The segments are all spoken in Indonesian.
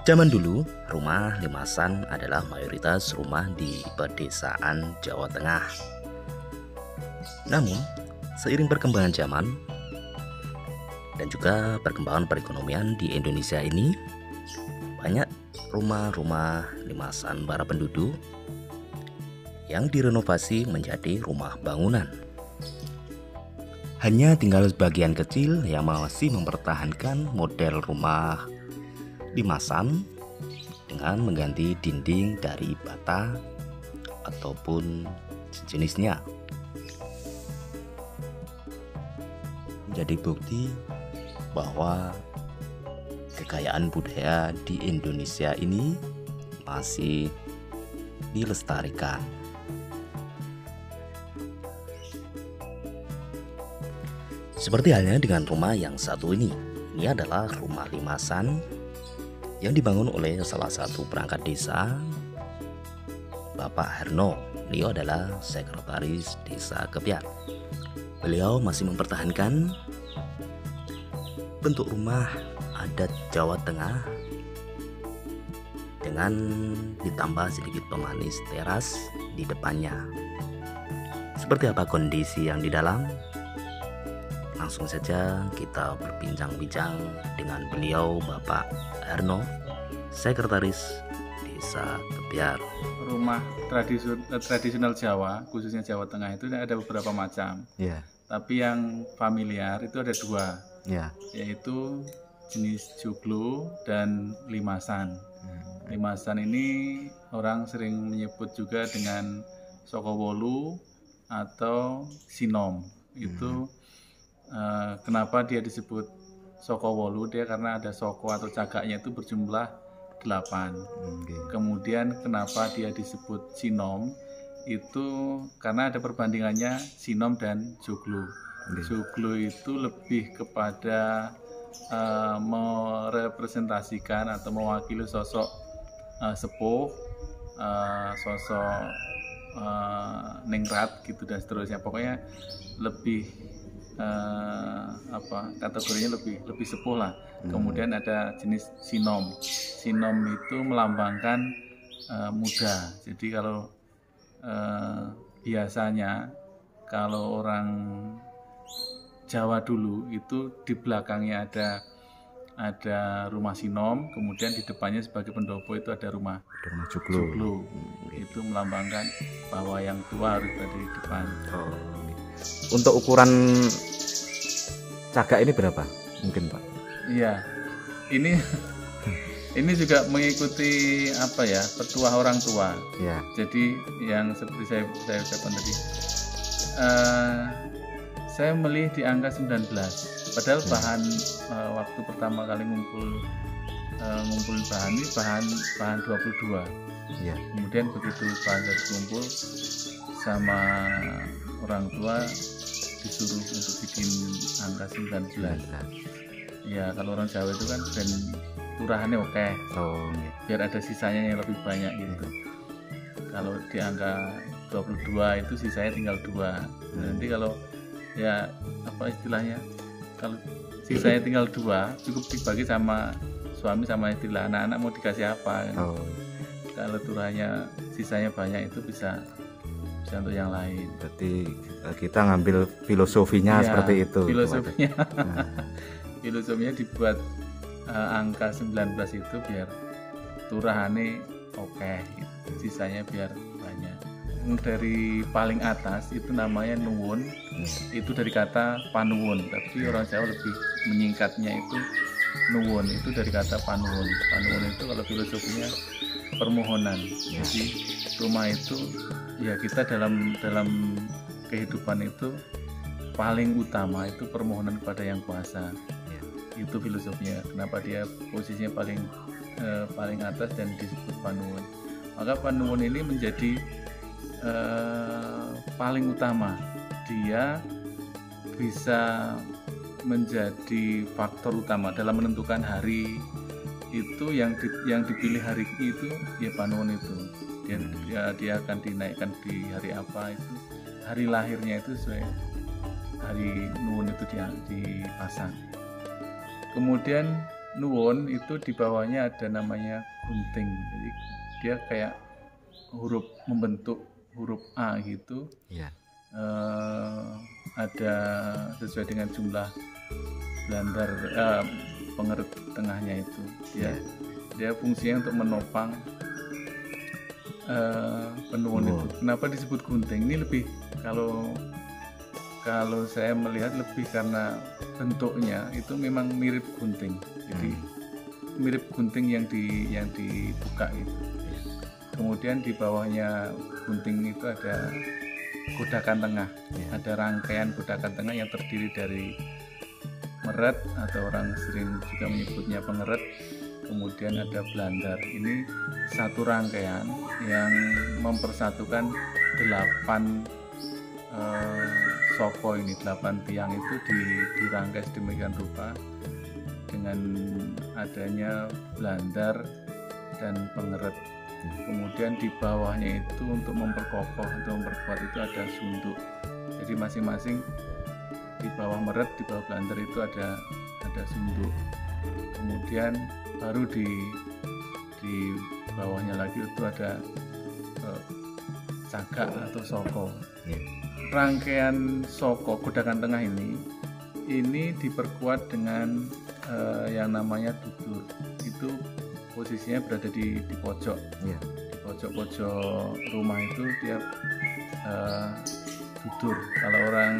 Zaman dulu, rumah limasan adalah mayoritas rumah di pedesaan Jawa Tengah. Namun, seiring perkembangan zaman dan juga perkembangan perekonomian di Indonesia ini, banyak rumah-rumah limasan para penduduk yang direnovasi menjadi rumah bangunan. Hanya tinggal sebagian kecil yang masih mempertahankan model rumah limasan dengan mengganti dinding dari bata ataupun sejenisnya. Menjadi bukti bahwa kekayaan budaya di Indonesia ini masih dilestarikan. Seperti halnya dengan rumah yang satu ini. Ini adalah rumah limasan yang dibangun oleh salah satu perangkat desa, Bapak Herno. Beliau adalah sekretaris desa Kepiat. Beliau masih mempertahankan bentuk rumah adat Jawa Tengah dengan ditambah sedikit pemanis teras di depannya. Seperti apa kondisi yang di dalam? Langsung saja kita berbincang-bincang dengan beliau, Bapak Herno, sekretaris desa Kepiat. Rumah tradisional Jawa, khususnya Jawa Tengah itu ada beberapa macam. Ya. Tapi yang familiar itu ada dua, Ya. yaitu jenis joglo dan limasan. Limasan ini orang sering menyebut juga dengan sokowolu atau sinom. Itu kenapa dia disebut sokowolu? Dia karena ada soko atau cagaknya itu berjumlah 8. Kemudian kenapa dia disebut sinom? Itu karena ada perbandingannya sinom dan joglo. Joglo itu lebih kepada merepresentasikan atau mewakili sosok sepuh, sosok ningrat gitu dan seterusnya. Pokoknya lebih kategorinya lebih sepuh lah. Kemudian ada jenis sinom. Sinom itu melambangkan muda. Jadi kalau biasanya kalau orang Jawa dulu itu di belakangnya ada rumah sinom, kemudian di depannya sebagai pendopo itu ada rumah joglo. Itu melambangkan bahwa yang tua harus ada di depan. Untuk ukuran cagak ini berapa? Mungkin, Pak? Iya. Ini juga mengikuti petuah orang tua. Ya. Jadi yang seperti saya ucapkan tadi, saya memilih di angka 19. Padahal bahan waktu pertama kali ngumpul bahan ini bahan 22. Ya. Kemudian begitu bahan sudah kumpul sama orang tua disuruh untuk bikin angka 19. Ya kalau orang Jawa itu kan ben turahannya oke. Biar ada sisanya yang lebih banyak gitu. Kalau di angka 22 itu sisanya tinggal 2. Nanti kalau istilahnya, kalau sisanya tinggal 2 cukup dibagi sama suami sama istri lah. Anak-anak mau dikasih apa kan? Kalau turahnya sisanya banyak itu bisa untuk yang lain. Berarti kita ngambil filosofinya seperti itu. Filosofinya dibuat angka 19 itu biar turahane oke, sisanya biar banyak. Dari paling atas itu namanya nuwun, itu dari kata panuwun, tapi orang Jawa lebih menyingkatnya itu nuwun, itu dari kata panuwun. Panuwun itu kalau filosofinya permohonan. Jadi rumah itu ya kita dalam kehidupan itu paling utama itu permohonan kepada yang kuasa. Itu filosofinya. Kenapa dia posisinya paling atas dan disebut panuwun. Maka panuwun ini menjadi paling utama. Dia bisa menjadi faktor utama dalam menentukan hari itu. Yang dipilih hari itu ya panuwun itu. Dia akan dinaikkan di hari apa itu, hari lahirnya itu sesuai hari nuwun itu dipasang. Kemudian nuwun itu di bawahnya ada namanya gunting. Jadi dia kayak huruf membentuk huruf A gitu. Iya. Ada sesuai dengan jumlah blandar pengerut tengahnya itu. Dia fungsinya untuk menopang penuwun itu. Kenapa disebut gunting? Ini lebih kalau saya melihat lebih karena bentuknya itu memang mirip gunting. Jadi mirip gunting yang dibuka itu. Kemudian di bawahnya gunting itu ada godakan tengah. Ada rangkaian godakan tengah yang terdiri dari meret, atau orang sering juga menyebutnya pengeret. Kemudian ada blandar. Ini satu rangkaian yang mempersatukan 8 soko ini, 8 tiang itu dirangkai sedemikian rupa dengan adanya blandar dan pengeret. Kemudian di bawahnya itu untuk memperkokoh, untuk memperkuat itu ada sunduk. Jadi masing-masing di bawah meret, di bawah blandar itu ada sunduk. Kemudian baru di bawahnya lagi itu ada cagak atau soko. Rangkaian soko godakan tengah ini diperkuat dengan yang namanya dudur. Itu posisinya berada di pojok. Di pojok-pojok rumah itu dia dudur. Kalau orang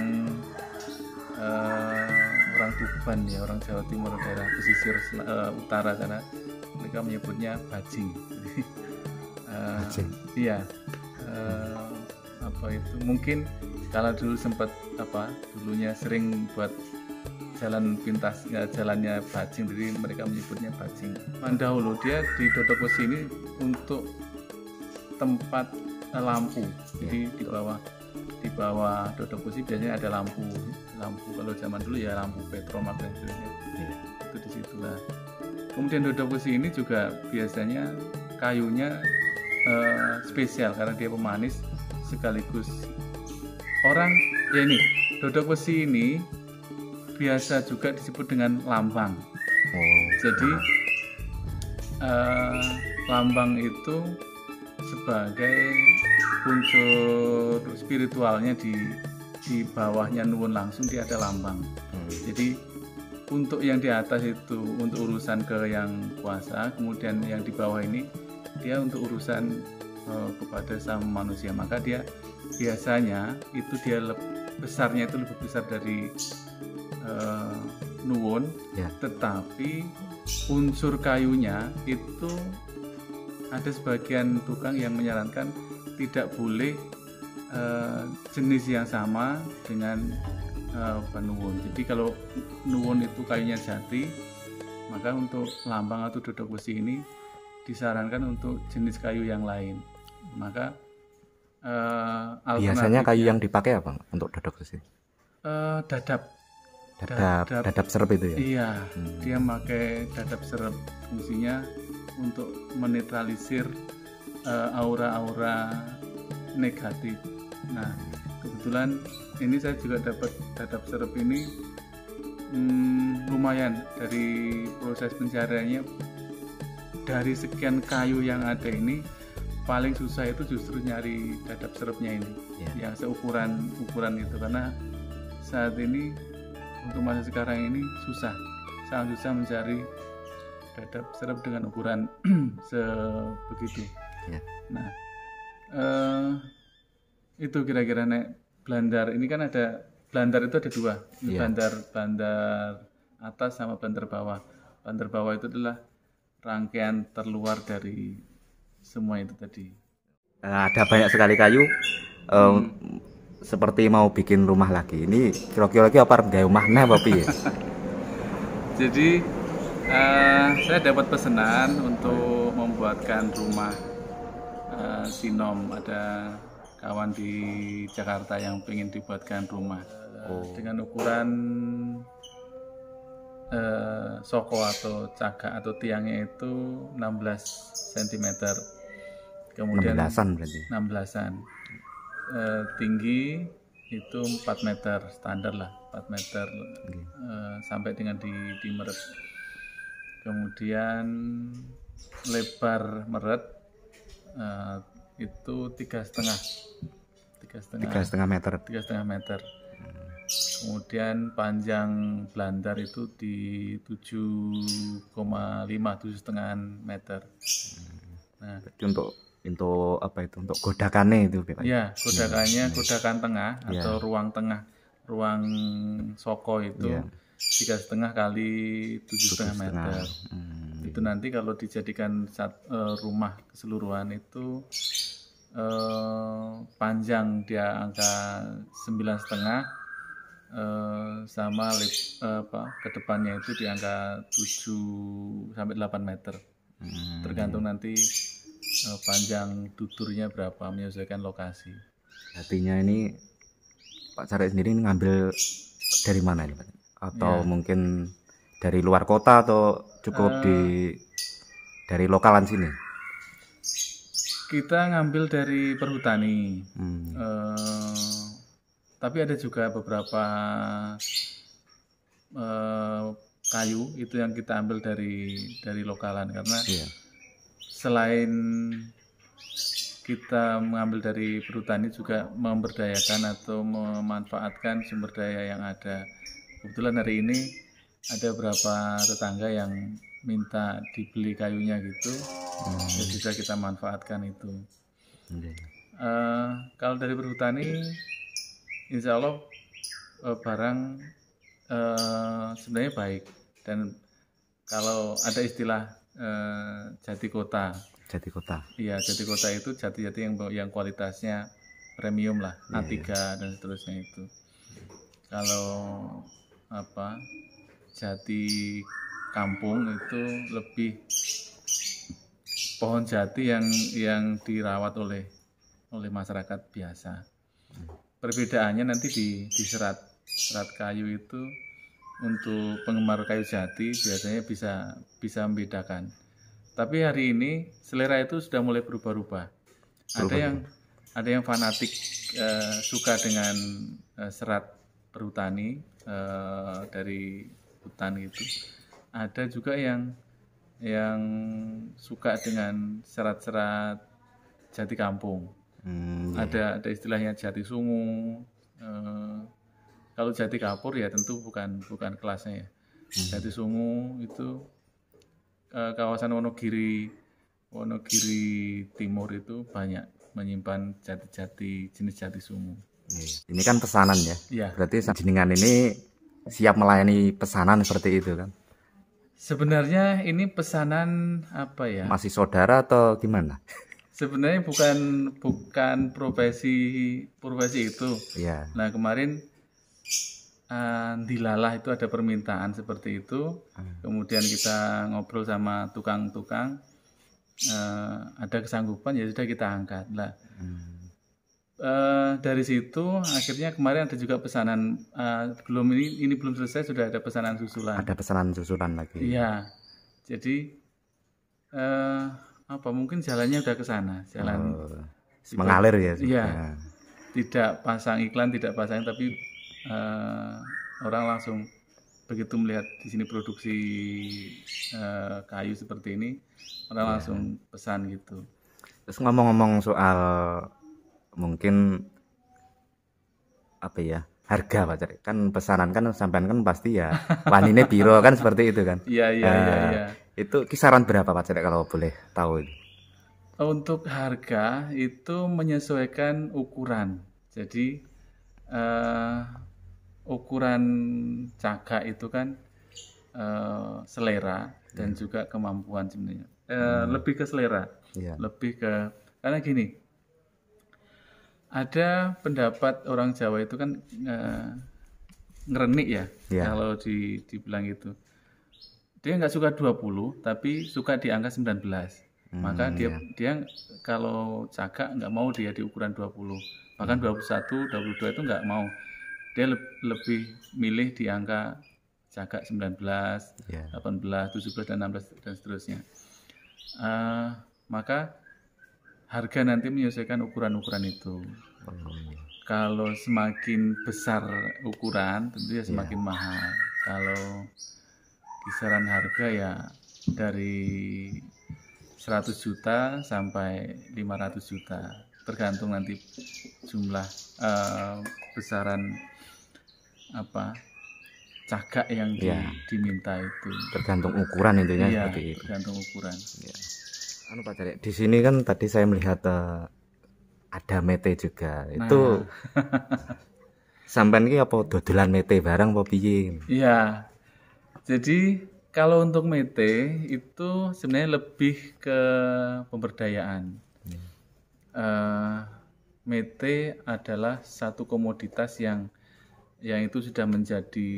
Tuban ya, orang Jawa Timur, daerah pesisir utara sana, mereka menyebutnya bajing. Iya. Apa itu? Mungkin kalau dulu sempat dulunya sering buat jalan pintas, jalannya bajing, jadi mereka menyebutnya bajing. Dahulu dia di Dodok Wesi ini untuk tempat lampu. Jadi di bawah Dodok Wesi biasanya ada lampu kalau zaman dulu ya lampu petromak dan sebagainya. Itu di situlah. Kemudian Dodok Wesi ini juga biasanya kayunya spesial karena dia pemanis sekaligus Dodok Wesi ini biasa juga disebut dengan lambang. Jadi lambang itu sebagai unsur spiritualnya di bawahnya nuwun langsung dia ada lambang. Jadi untuk yang di atas itu untuk urusan ke yang kuasa, kemudian yang di bawah ini dia untuk urusan kepada sama manusia. Maka dia biasanya itu dia besarnya itu lebih besar dari nuwun, tetapi unsur kayunya itu ada sebagian tukang yang menyarankan tidak boleh jenis yang sama dengan penuwun. Jadi kalau nuwun itu kayunya jati, maka untuk lambang atau Dodok Wesi ini disarankan untuk jenis kayu yang lain. Maka biasanya kayu yang dipakai apa untuk Dodok Wesi? Dadap serep itu ya? Iya, dia pakai dadap serep. Fungsinya untuk menetralisir aura-aura negatif. Nah, kebetulan ini saya juga dapat dadap serep ini lumayan. Dari proses pencariannya, dari sekian kayu yang ada ini paling susah itu justru nyari dadap serepnya ini, yang seukuran itu, karena saat ini untuk masa sekarang ini sangat susah mencari dadap serep dengan ukuran sebegitu. Nah, itu kira-kira blandar ini kan ada blandar itu ada dua, blandar atas sama blandar bawah. Blandar bawah itu adalah rangkaian terluar dari semua itu tadi. Ada banyak sekali kayu, seperti mau bikin rumah lagi. Ini kira-kira apa gawe makna apa piye? Jadi saya dapat pesanan untuk membuatkan rumah sinom. Ada kawan di Jakarta yang ingin dibuatkan rumah dengan ukuran soko atau cagak atau tiangnya itu 16 cm. Kemudian 16-an. Tinggi itu 4 meter, standar lah 4 meter sampai dengan di meret. Kemudian lebar meret itu 3,5 meter. 3,5 meter. Kemudian panjang blandar itu di 7,5 meter. Nah, Berarti untuk apa itu? Untuk godakannya itu, Pak? ya, godakan tengah atau ruang tengah, ruang soko itu 3,5 kali 7,5 meter. Itu nanti kalau dijadikan rumah keseluruhan itu panjang dia angka 9,5, sama ke depannya itu di angka 7 sampai 8 meter. Tergantung nanti panjang tuturnya berapa, menyesuaikan lokasi. Artinya ini Pak Carek sendiri ngambil dari mana ini, Pak? Atau mungkin dari luar kota atau cukup dari lokalan sini? Kita ngambil dari perhutani. Tapi ada juga beberapa kayu itu yang kita ambil dari lokalan, karena selain kita mengambil dari perhutani juga memberdayakan atau memanfaatkan sumber daya yang ada. Kebetulan hari ini ada beberapa tetangga yang minta dibeli kayunya gitu, ya bisa kita manfaatkan itu. Kalau dari perhutani, insya Allah barang sebenarnya baik, dan kalau ada istilah jati kota. Iya, jati kota itu jati-jati yang kualitasnya premium lah, A3 dan seterusnya itu. Kalau jati kampung itu lebih pohon jati yang dirawat oleh masyarakat biasa. Perbedaannya nanti di serat kayu itu, untuk penggemar kayu jati biasanya bisa membedakan. Tapi hari ini selera itu sudah mulai berubah-ubah. Ada yang fanatik suka dengan serat perhutani dari hutan itu. Ada juga yang suka dengan serat-serat jati kampung. Ada istilahnya jati sungu. Kalau jati kapur ya tentu bukan kelasnya ya. Jati sungu itu kawasan Wonogiri Timur itu banyak menyimpan jati-jati jenis jati sungu. Ini kan pesanan ya. Berarti jenengan ini siap melayani pesanan seperti itu kan? Sebenarnya ini pesanan apa ya? Masih saudara atau gimana? Sebenarnya bukan profesi itu. Nah, kemarin dilalah itu ada permintaan seperti itu. Kemudian kita ngobrol sama tukang-tukang, ada kesanggupan, ya sudah kita angkat lah. Dari situ akhirnya kemarin ada juga pesanan, ini belum selesai, sudah ada pesanan susulan. Ada pesanan susulan lagi. Iya. Jadi mungkin jalannya udah ke sana, jalan mengalir ya. Iya. Tidak pasang iklan, tapi orang langsung begitu melihat di sini produksi kayu seperti ini, orang langsung pesan gitu. Terus ngomong-ngomong soal mungkin harga, Pak Carek, kan pesanan kan sampean kan pasti ya wanine biro kan seperti itu kan. Iya. Itu kisaran berapa, Pak Carek, kalau boleh tahu? Untuk harga itu menyesuaikan ukuran. Jadi ukuran cagak itu kan selera dan juga kemampuan sebenarnya. Lebih ke selera. Lebih ke, karena gini, ada pendapat orang Jawa itu kan ngerenik ya. Kalau dibilang itu, dia nggak suka 20 tapi suka di angka 19. Maka dia kalau cagak nggak mau dia di ukuran 20, bahkan 21, 22 itu nggak mau. Dia lebih milih di angka cagak 19, 18, 17 dan 16 dan seterusnya. Maka harga nanti menyesuaikan ukuran-ukuran itu. Kalau semakin besar ukuran tentu ya semakin mahal. Kalau kisaran harga ya dari 100 juta sampai 500 juta, tergantung nanti jumlah besaran cagak yang diminta itu. Tergantung ukuran intinya Iya, seperti itu. tergantung ukuran. Ya. Pak Cari, di sini kan tadi saya melihat ada mete juga. Itu sampean iki apa dodolan mete barang apa piye? Iya. Jadi kalau untuk mete itu sebenarnya lebih ke pemberdayaan. Mete adalah satu komoditas yang itu sudah menjadi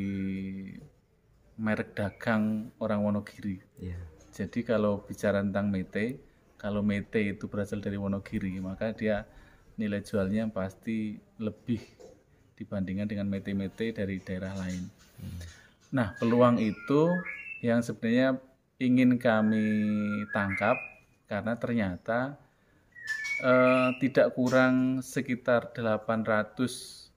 merek dagang orang Wonogiri. Jadi kalau bicara tentang mete, kalau mete itu berasal dari Wonogiri, maka dia nilai jualnya pasti lebih dibandingkan dengan mete-mete dari daerah lain. Nah, peluang itu yang sebenarnya ingin kami tangkap karena ternyata tidak kurang sekitar 800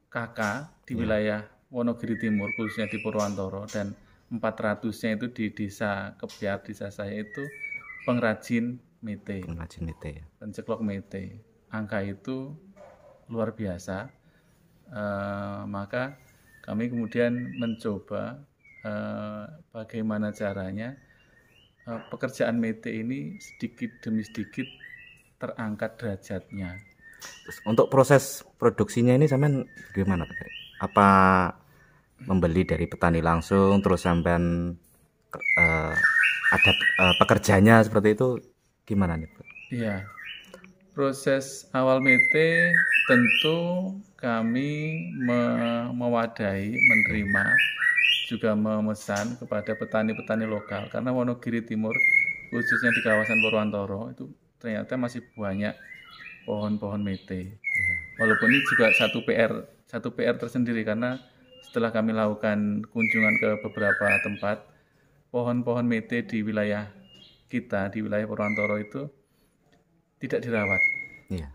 KK di wilayah Wonogiri Timur, khususnya di Purwantoro, dan 400-nya itu di desa Kebyar, desa saya itu pengrajin mete, penceklok mete. Angka itu luar biasa. Maka kami kemudian mencoba bagaimana caranya pekerjaan mete ini sedikit demi sedikit terangkat derajatnya. Terus untuk proses produksinya ini sampean gimana Pak? Apa membeli dari petani langsung terus sampean ada pekerjanya seperti itu gimana nih Pak? Iya. Proses awal mete tentu kami mewadahi, menerima, juga memesan kepada petani-petani lokal karena Wonogiri Timur khususnya di kawasan Purwantoro itu ternyata masih banyak pohon-pohon mete. Walaupun ini juga satu PR tersendiri karena setelah kami lakukan kunjungan ke beberapa tempat, pohon-pohon mete di wilayah kita, di wilayah Purwantoro itu tidak dirawat.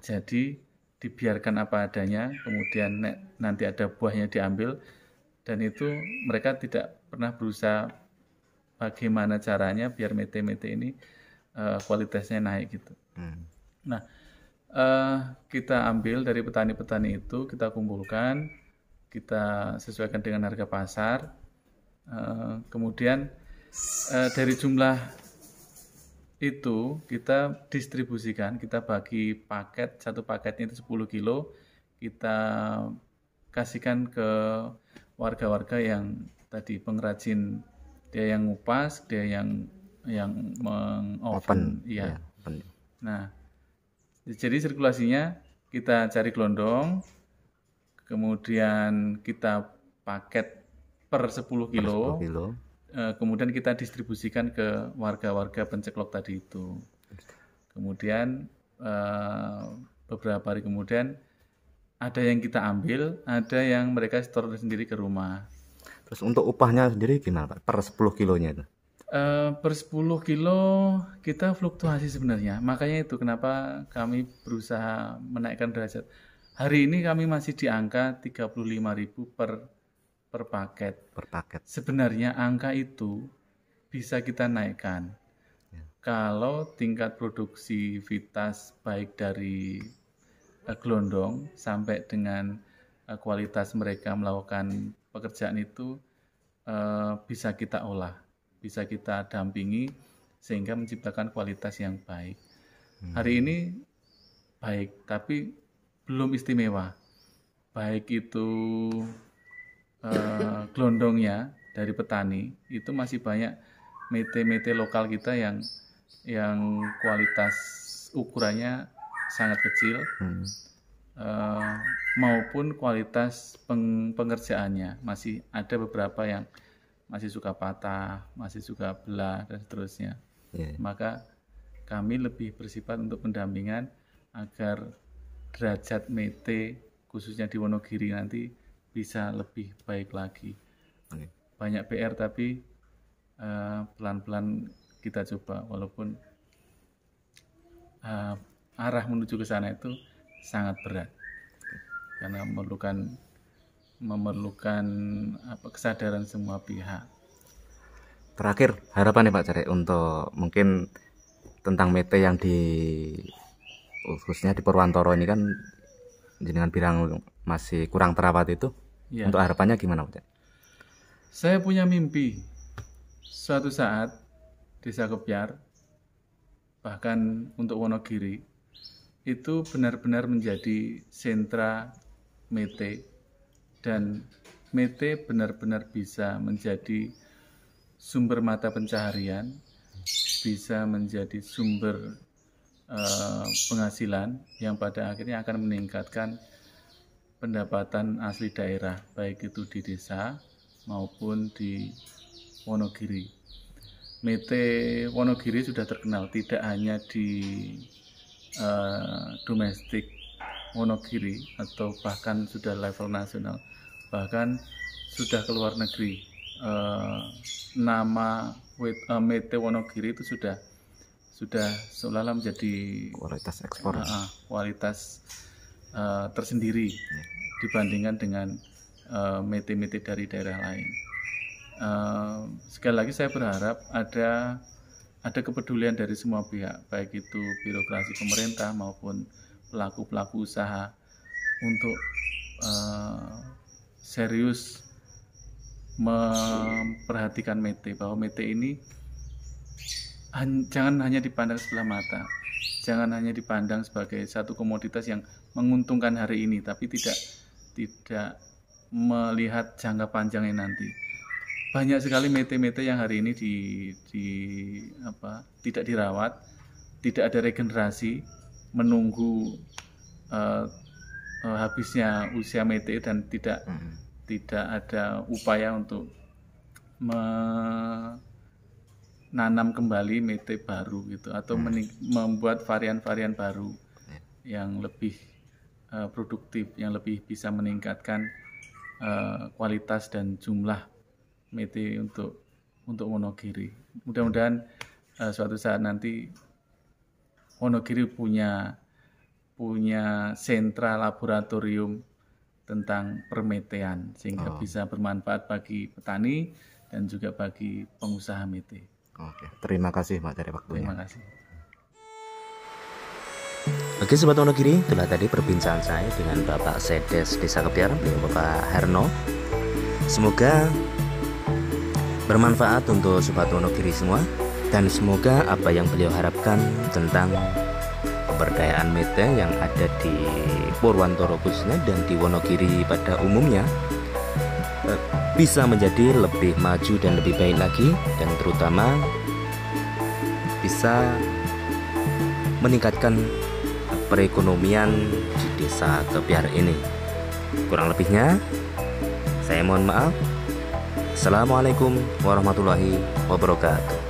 Jadi dibiarkan apa adanya, kemudian nanti ada buahnya diambil, dan itu mereka tidak pernah berusaha bagaimana caranya biar mete-mete ini kualitasnya naik gitu. Nah, kita ambil dari petani-petani itu, kita kumpulkan, kita sesuaikan dengan harga pasar, kemudian dari jumlah itu kita distribusikan, kita bagi paket, satu paketnya itu 10 kilo, kita kasihkan ke warga-warga yang tadi pengrajin, dia yang ngupas, dia yang mengoven, iya. Nah, jadi sirkulasinya kita cari gelondong, kemudian kita paket per 10 kilo. Kemudian kita distribusikan ke warga-warga penceklok tadi itu. Kemudian beberapa hari kemudian ada yang kita ambil, ada yang mereka store sendiri ke rumah. Terus untuk upahnya sendiri gimana Pak? Per 10 kilonya itu? Per 10 kilo kita fluktuasi sebenarnya. Makanya itu kenapa kami berusaha menaikkan derajat. Hari ini kami masih di angka 35.000 per paket. Sebenarnya angka itu bisa kita naikkan kalau tingkat produktivitas baik dari gelondong sampai dengan kualitas mereka melakukan pekerjaan itu bisa kita olah, bisa kita dampingi sehingga menciptakan kualitas yang baik. Hari ini baik, tapi belum istimewa. Baik itu gelondongnya dari petani itu masih banyak mete-mete lokal kita yang kualitas ukurannya sangat kecil, maupun kualitas pengerjaannya masih ada beberapa yang masih suka patah, masih suka belah dan seterusnya. Maka kami lebih bersifat untuk pendampingan agar derajat mete khususnya di Wonogiri nanti bisa lebih baik lagi. Banyak PR tapi pelan-pelan kita coba, walaupun arah menuju ke sana itu sangat berat karena memerlukan kesadaran semua pihak. Terakhir, harapan nih Pak Jarek untuk mungkin tentang mete yang khususnya di Purwantoro ini kan jenengan bilang masih kurang terawat itu. Ya. Untuk harapannya gimana Pak Jarek? Saya punya mimpi suatu saat Desa Kebyar, bahkan untuk Wonogiri, itu benar-benar menjadi sentra mete, dan mete benar-benar bisa menjadi sumber mata pencaharian, bisa menjadi sumber penghasilan yang pada akhirnya akan meningkatkan pendapatan asli daerah, baik itu di desa maupun di Wonogiri. Mete Wonogiri sudah terkenal tidak hanya di domestik Wonogiri atau bahkan sudah level nasional, bahkan sudah ke luar negeri. Nama mete Wonogiri itu sudah seolah-olah menjadi Kualitas ekspor. Kualitas tersendiri dibandingkan dengan mete-mete dari daerah lain. Sekali lagi saya berharap ada kepedulian dari semua pihak, baik itu birokrasi pemerintah maupun pelaku-pelaku usaha untuk serius memperhatikan mete, bahwa mete ini jangan hanya dipandang sebelah mata, jangan hanya dipandang sebagai satu komoditas yang menguntungkan hari ini, tapi tidak melihat jangka panjangnya nanti. Banyak sekali mete-mete yang hari ini tidak dirawat, tidak ada regenerasi, menunggu habisnya usia mete, dan tidak ada upaya untuk menanam kembali mete baru gitu, atau membuat varian-varian baru yang lebih produktif, yang lebih bisa meningkatkan kualitas dan jumlah mete untuk Wonogiri. Mudah-mudahan suatu saat nanti Wonogiri punya sentra laboratorium tentang permetean, sehingga bisa bermanfaat bagi petani dan juga bagi pengusaha mete. Oke, terima kasih Pak dari waktunya. Terima kasih. Oke Sobat Wonogiri, itulah tadi perbincangan saya dengan Bapak Sedes Desa Kebyar, Bapak Herno. Semoga bermanfaat untuk Sobat Wonogiri semua, dan semoga apa yang beliau harapkan tentang pemberdayaan mete yang ada di Purwantoro khususnya dan di Wonogiri pada umumnya bisa menjadi lebih maju dan lebih baik lagi, dan terutama bisa meningkatkan perekonomian di Desa Kebyar ini. Kurang lebihnya saya mohon maaf. Assalamualaikum warahmatullahi wabarakatuh.